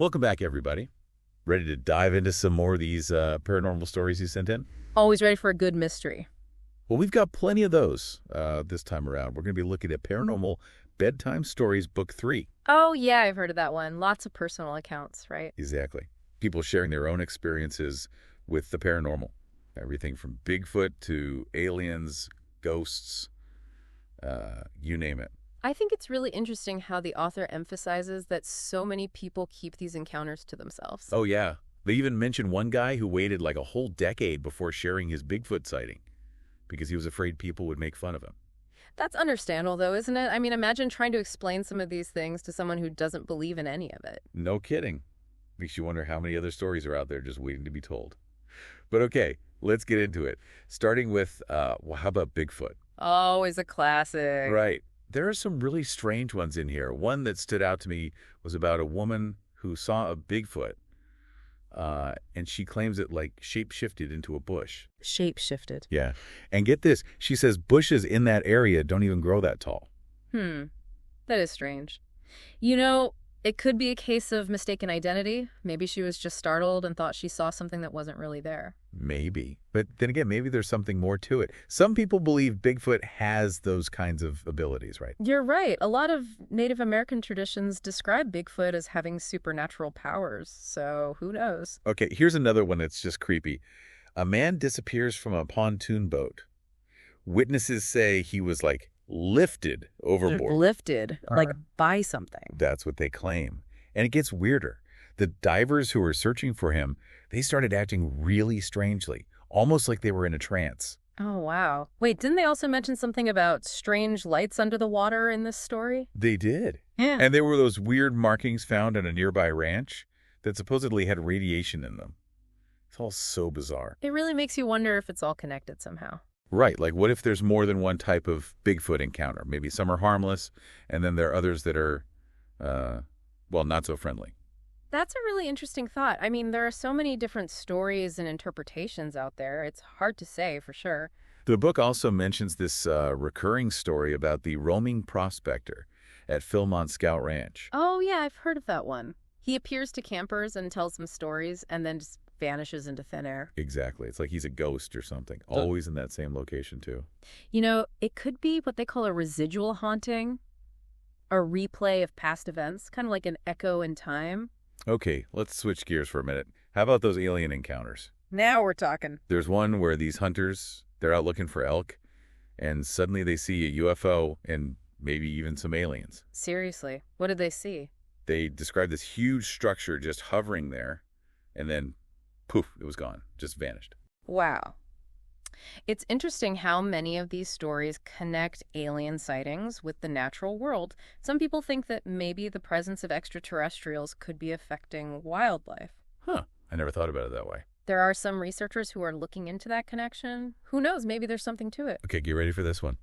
Welcome back, everybody. Ready to dive into some more of these paranormal stories you sent in? Always ready for a good mystery. Well, we've got plenty of those this time around. We're going to be looking at Paranormal Bedtime Stories, Book 3. Oh, yeah, I've heard of that one. Lots of personal accounts, right? Exactly. People sharing their own experiences with the paranormal. Everything from Bigfoot to aliens, ghosts, you name it. I think it's really interesting how the author emphasizes that so many people keep these encounters to themselves. Oh, yeah. They even mentioned one guy who waited like a whole decade before sharing his Bigfoot sighting because he was afraid people would make fun of him. That's understandable, though, isn't it? I mean, imagine trying to explain some of these things to someone who doesn't believe in any of it. No kidding. Makes you wonder how many other stories are out there just waiting to be told. But okay, let's get into it. Starting with, well, how about Bigfoot? Always a classic. Right. There are some really strange ones in here. One that stood out to me was about a woman who saw a Bigfoot, and she claims it like shape-shifted into a bush. Shape-shifted. Yeah. And get this, she says bushes in that area don't even grow that tall. That is strange. You know, it could be a case of mistaken identity. Maybe she was just startled and thought she saw something that wasn't really there. Maybe. But then again, maybe there's something more to it. Some people believe Bigfoot has those kinds of abilities, right? You're right. A lot of Native American traditions describe Bigfoot as having supernatural powers, so who knows? Okay, here's another one that's just creepy. A man disappears from a pontoon boat. Witnesses say he was like lifted overboard. Lifted, like by something. That's what they claim. And it gets weirder. The divers who were searching for him, they started acting really strangely, almost like they were in a trance. Oh, wow. Wait, didn't they also mention something about strange lights under the water in this story? They did. Yeah. And there were those weird markings found on a nearby ranch that supposedly had radiation in them. It's all so bizarre. It really makes you wonder if it's all connected somehow. Right. Like, what if there's more than one type of Bigfoot encounter? Maybe some are harmless, and then there are others that are, well, not so friendly. That's a really interesting thought. I mean, there are so many different stories and interpretations out there. It's hard to say for sure. The book also mentions this recurring story about the roaming prospector at Philmont Scout Ranch. Oh, yeah, I've heard of that one. He appears to campers and tells them stories and then just vanishes into thin air. Exactly. It's like he's a ghost or something. Always in that same location, too. You know, it could be what they call a residual haunting, a replay of past events, kind of like an echo in time. Okay, let's switch gears for a minute. How about those alien encounters? Now we're talking. There's one where these hunters, they're out looking for elk, and suddenly they see a UFO and maybe even some aliens. Seriously, what did they see? They described this huge structure just hovering there, and then poof, it was gone, just vanished. Wow. It's interesting how many of these stories connect alien sightings with the natural world. Some people think that maybe the presence of extraterrestrials could be affecting wildlife. Huh, I never thought about it that way. There are some researchers who are looking into that connection. Who knows, maybe there's something to it. Okay, get ready for this one.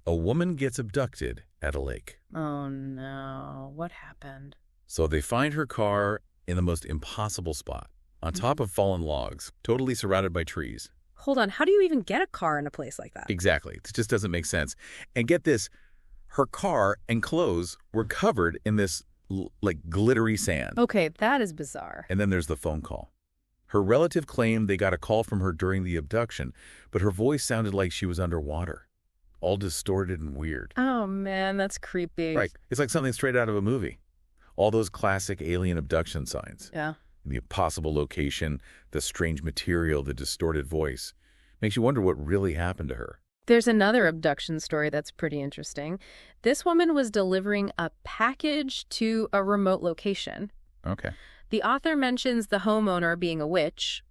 A woman gets abducted at a lake. Oh no, what happened? So they find her car in the most impossible spot, on top of fallen logs, totally surrounded by trees. Hold on, how do you even get a car in a place like that? Exactly. It just doesn't make sense. And get this, her car and clothes were covered in this like glittery sand. Okay, that is bizarre. And then there's the phone call. Her relative claimed they got a call from her during the abduction, but her voice sounded like she was underwater, all distorted and weird. Oh man, that's creepy. Right. It's like something straight out of a movie. All those classic alien abduction signs. Yeah. The impossible location, the strange material, the distorted voice. Makes you wonder what really happened to her. There's another abduction story that's pretty interesting. This woman was delivering a package to a remote location. Okay. The author mentions the homeowner being a witch,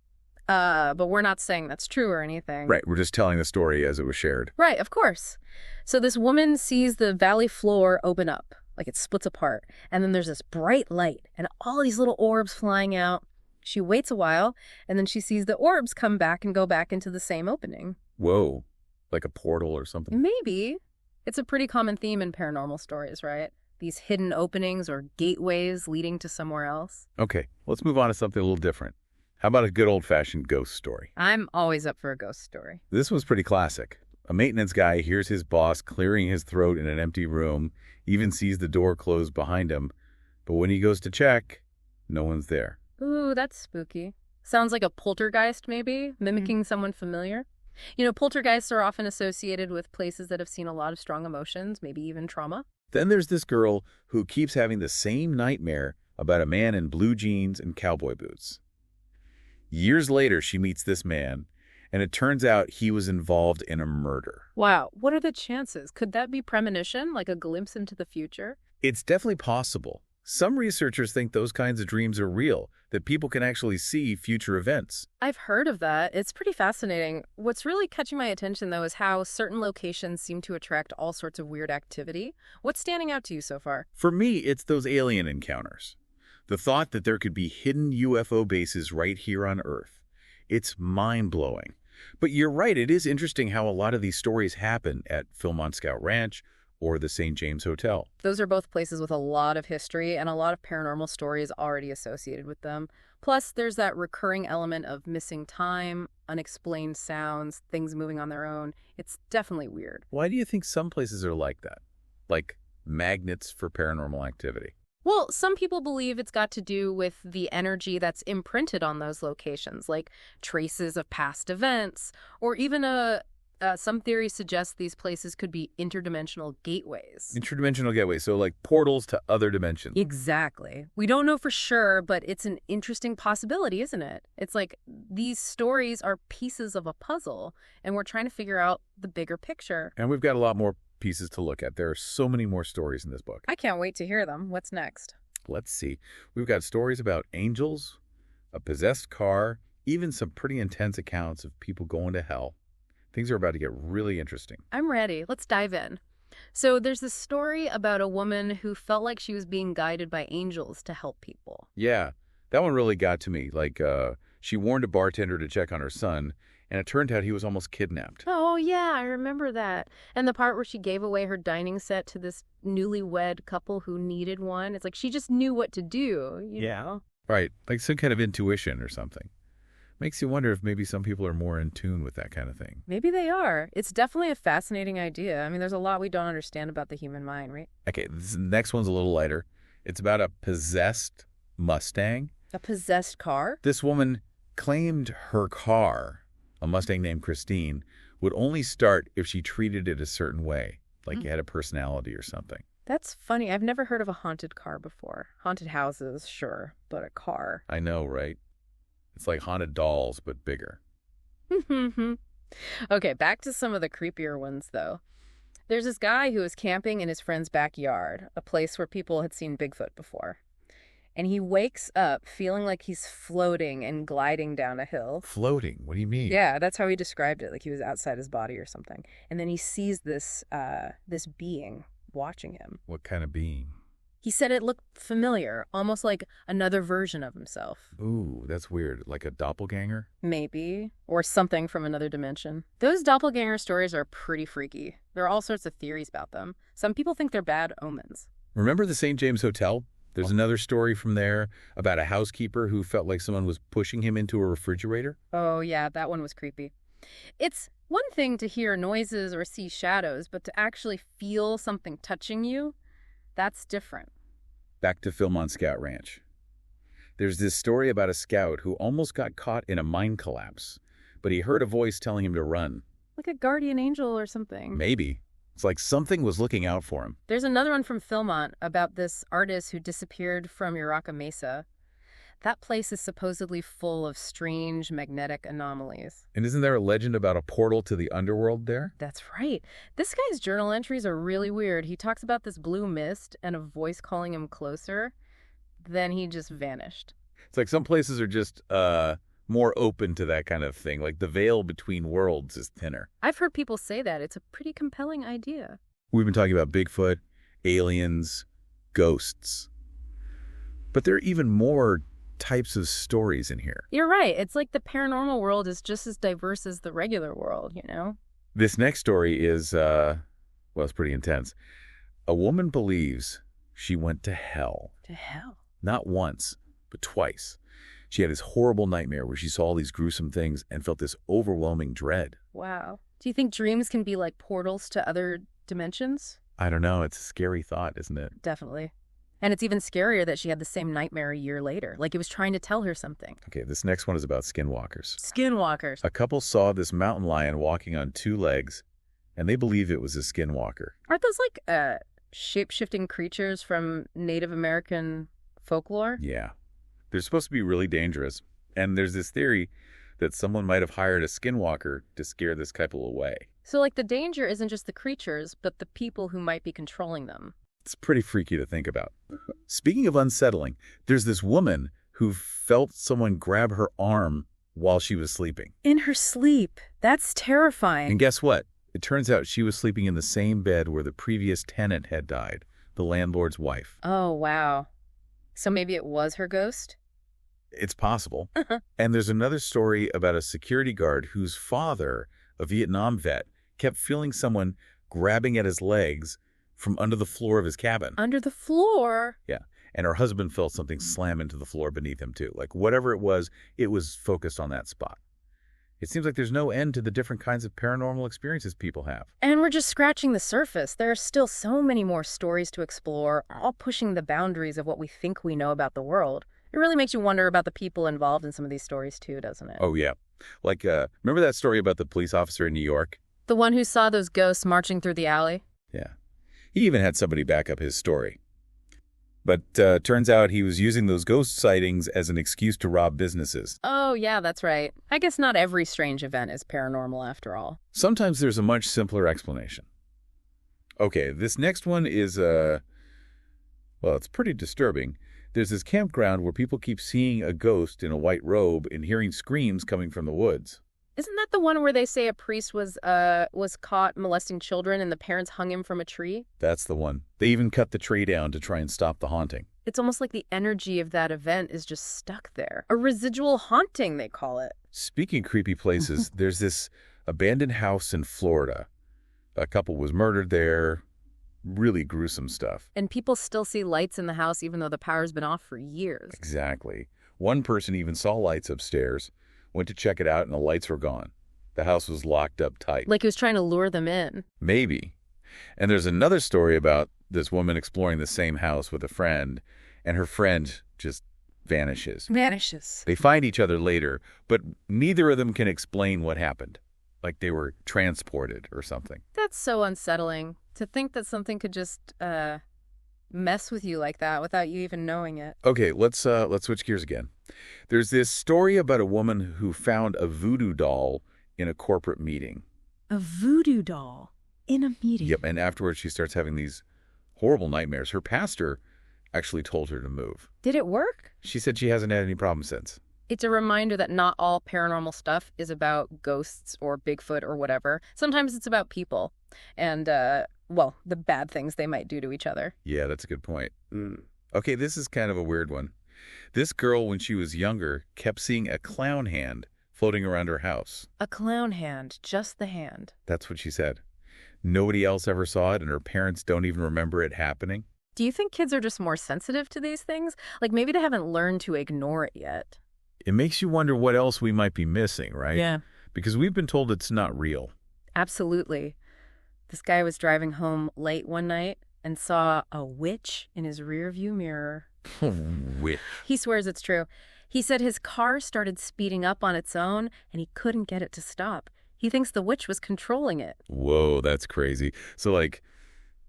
but we're not saying that's true or anything. Right. We're just telling the story as it was shared. Right, of course. So this woman sees the valley floor open up. Like it splits apart. And then there's this bright light and all these little orbs flying out. She waits a while, and then she sees the orbs come back and go back into the same opening. Whoa. Like a portal or something? Maybe. It's a pretty common theme in paranormal stories, right? These hidden openings or gateways leading to somewhere else. Okay, let's move on to something a little different. How about a good old-fashioned ghost story? I'm always up for a ghost story. This was pretty classic. A maintenance guy hears his boss clearing his throat in an empty room, even sees the door close behind him. But when he goes to check, No one's there. Ooh, that's spooky. Sounds like a poltergeist, maybe, mimicking someone familiar. You know, poltergeists are often associated with places that have seen a lot of strong emotions, maybe even trauma. Then there's this girl who keeps having the same nightmare about a man in blue jeans and cowboy boots. Years later, she meets this man, and it turns out he was involved in a murder. Wow, what are the chances? Could that be premonition, like a glimpse into the future? It's definitely possible. Some researchers think those kinds of dreams are real, that people can actually see future events. I've heard of that. It's pretty fascinating. What's really catching my attention, though, is how certain locations seem to attract all sorts of weird activity. What's standing out to you so far? For me, it's those alien encounters. The thought that there could be hidden UFO bases right here on Earth. It's mind-blowing. But you're right, it is interesting how a lot of these stories happen at Philmont Scout Ranch or the St. James Hotel. Those are both places with a lot of history and a lot of paranormal stories already associated with them. Plus, there's that recurring element of missing time, unexplained sounds, things moving on their own. It's definitely weird. Why do you think some places are like that? Like magnets for paranormal activity? Well, some people believe it's got to do with the energy that's imprinted on those locations, like traces of past events, or even some theories suggest these places could be interdimensional gateways. Interdimensional gateways, so like portals to other dimensions. Exactly. We don't know for sure, but it's an interesting possibility, isn't it? It's like these stories are pieces of a puzzle, and we're trying to figure out the bigger picture. And we've got a lot more pieces to look at. There are so many more stories in this book. I can't wait to hear them. What's next? Let's see. We've got stories about angels, a possessed car, even some pretty intense accounts of people going to hell. Things are about to get really interesting. I'm ready. Let's dive in. So there's this story about a woman who felt like she was being guided by angels to help people. Yeah, that one really got to me. She warned a bartender to check on her son, and it turned out he was almost kidnapped. Oh, yeah, I remember that. And the part where she gave away her dining set to this newlywed couple who needed one. It's like she just knew what to do, you know? Right, like some kind of intuition or something. Makes you wonder if maybe some people are more in tune with that kind of thing. Maybe they are. It's definitely a fascinating idea. I mean, there's a lot we don't understand about the human mind, right? Okay, this next one's a little lighter. It's about a possessed Mustang. A possessed car? This woman claimed her car, a Mustang named Christine, would only start if she treated it a certain way, like it had a personality or something. That's funny. I've never heard of a haunted car before. Haunted houses, sure, but a car. I know, right? It's like haunted dolls, but bigger. Okay, back to some of the creepier ones, though. There's this guy who was camping in his friend's backyard, a place where people had seen Bigfoot before. And he wakes up feeling like he's floating and gliding down a hill. Floating? What do you mean? Yeah, that's how he described it, like he was outside his body or something. And then he sees this being watching him. What kind of being? He said it looked familiar, almost like another version of himself. Ooh, that's weird. Like a doppelganger? Maybe. Or something from another dimension. Those doppelganger stories are pretty freaky. There are all sorts of theories about them. Some people think they're bad omens. Remember the St. James Hotel? There's another story from there about a housekeeper who felt like someone was pushing him into a refrigerator. Oh, yeah, that one was creepy. It's one thing to hear noises or see shadows, but to actually feel something touching you, that's different. Back to Philmont Scout Ranch. There's this story about a scout who almost got caught in a mine collapse, but he heard a voice telling him to run. Like a guardian angel or something. Maybe. It's like something was looking out for him. There's another one from Philmont about this artist who disappeared from Uraka Mesa. That place is supposedly full of strange magnetic anomalies. And isn't there a legend about a portal to the underworld there? That's right. This guy's journal entries are really weird. He talks about this blue mist and a voice calling him closer. Then he just vanished. It's like some places are just more open to that kind of thing. Like the veil between worlds is thinner. I've heard people say that. It's a pretty compelling idea. We've been talking about Bigfoot, aliens, ghosts. But there are even more types of stories in here. You're right. It's like the paranormal world is just as diverse as the regular world, you know? This next story is, it's pretty intense. A woman believes she went to hell. To hell? Not once, but twice. She had this horrible nightmare where she saw all these gruesome things and felt this overwhelming dread. Wow. Do you think dreams can be like portals to other dimensions? I don't know. It's a scary thought, isn't it? Definitely. And it's even scarier that she had the same nightmare a year later, like it was trying to tell her something. Okay, this next one is about skinwalkers. Skinwalkers. A couple saw this mountain lion walking on 2 legs, and they believe it was a skinwalker. Aren't those like shape-shifting creatures from Native American folklore? Yeah. They're supposed to be really dangerous, and there's this theory that someone might have hired a skinwalker to scare this couple away. So like the danger isn't just the creatures, but the people who might be controlling them. It's pretty freaky to think about. Speaking of unsettling, there's this woman who felt someone grab her arm while she was sleeping. In her sleep. That's terrifying. And guess what? It turns out she was sleeping in the same bed where the previous tenant had died, the landlord's wife. Oh, wow. So maybe it was her ghost? It's possible. And there's another story about a security guard whose father, a Vietnam vet, kept feeling someone grabbing at his legs from under the floor of his cabin. Under the floor? Yeah. And her husband felt something slam into the floor beneath him, too. Like, whatever it was focused on that spot. It seems like there's no end to the different kinds of paranormal experiences people have. And we're just scratching the surface. There are still so many more stories to explore, all pushing the boundaries of what we think we know about the world. It really makes you wonder about the people involved in some of these stories, too, doesn't it? Oh, yeah. Like, remember that story about the police officer in New York? The one who saw those ghosts marching through the alley? Yeah. He even had somebody back up his story. But turns out he was using those ghost sightings as an excuse to rob businesses. Oh, yeah, that's right. I guess not every strange event is paranormal after all. Sometimes there's a much simpler explanation. Okay, this next one is, well, it's pretty disturbing. There's this campground where people keep seeing a ghost in a white robe and hearing screams coming from the woods. Isn't that the one where they say a priest was caught molesting children and the parents hung him from a tree? That's the one. They even cut the tree down to try and stop the haunting. It's almost like the energy of that event is just stuck there. A residual haunting, they call it. Speaking of creepy places, there's this abandoned house in Florida. A couple was murdered there. Really gruesome stuff. And people still see lights in the house even though the power's been off for years. Exactly. One person even saw lights upstairs, went to check it out, and the lights were gone. The house was locked up tight. Like he was trying to lure them in. Maybe. And there's another story about this woman exploring the same house with a friend, and her friend just vanishes. Vanishes. They find each other later, but neither of them can explain what happened. Like they were transported or something. That's so unsettling. To think that something could just mess with you like that without you even knowing it. Okay, let's switch gears again. There's this story about a woman who found a voodoo doll in a corporate meeting. A voodoo doll in a meeting? Yep, and afterwards she starts having these horrible nightmares. Her pastor actually told her to move. Did it work? She said she hasn't had any problems since. It's a reminder that not all paranormal stuff is about ghosts or Bigfoot or whatever. Sometimes it's about people and, well, the bad things they might do to each other. Yeah, that's a good point. Okay, this is kind of a weird one. This girl, when she was younger, kept seeing a clown hand floating around her house. A clown hand, just the hand. That's what she said. Nobody else ever saw it, and her parents don't even remember it happening. Do you think kids are just more sensitive to these things? Like maybe they haven't learned to ignore it yet. It makes you wonder what else we might be missing, right? Yeah. Because we've been told it's not real. Absolutely. This guy was driving home late one night and saw a witch in his rearview mirror. Witch. He swears it's true. He said his car started speeding up on its own and he couldn't get it to stop. He thinks the witch was controlling it. Whoa, that's crazy. So, like,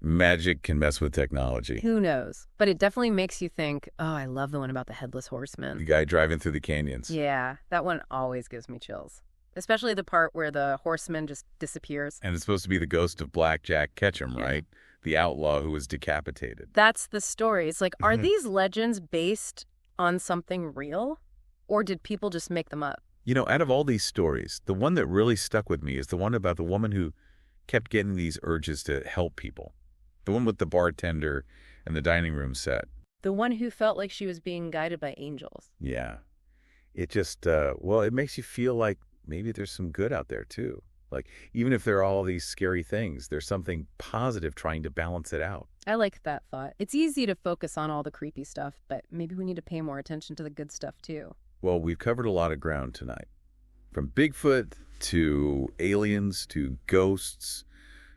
magic can mess with technology. Who knows? But it definitely makes you think, oh, I love the one about the headless horseman. The guy driving through the canyons. Yeah, that one always gives me chills. Especially the part where the horseman just disappears. And it's supposed to be the ghost of Black Jack Ketchum, right? The outlaw who was decapitated. That's the story. It's like, are these legends based on something real? Or did people just make them up? You know, out of all these stories, the one that really stuck with me is the one about the woman who kept getting these urges to help people. The one with the bartender and the dining room set. The one who felt like she was being guided by angels. Yeah. It just, well, it makes you feel like maybe there's some good out there, too. Like, even if there are all these scary things, there's something positive trying to balance it out. I like that thought. It's easy to focus on all the creepy stuff, but maybe we need to pay more attention to the good stuff, too. Well, we've covered a lot of ground tonight. From Bigfoot to aliens to ghosts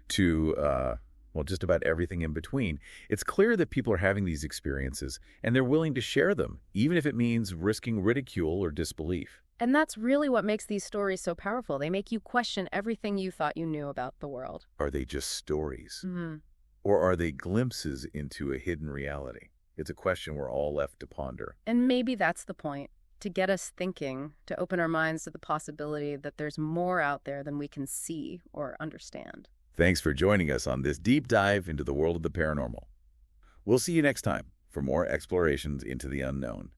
to well, just about everything in between. It's clear that people are having these experiences, and they're willing to share them, even if it means risking ridicule or disbelief. And that's really what makes these stories so powerful. They make you question everything you thought you knew about the world. Are they just stories? Mm-hmm. Or are they glimpses into a hidden reality? It's a question we're all left to ponder. And maybe that's the point, to get us thinking, to open our minds to the possibility that there's more out there than we can see or understand. Thanks for joining us on this deep dive into the world of the paranormal. We'll see you next time for more explorations into the unknown.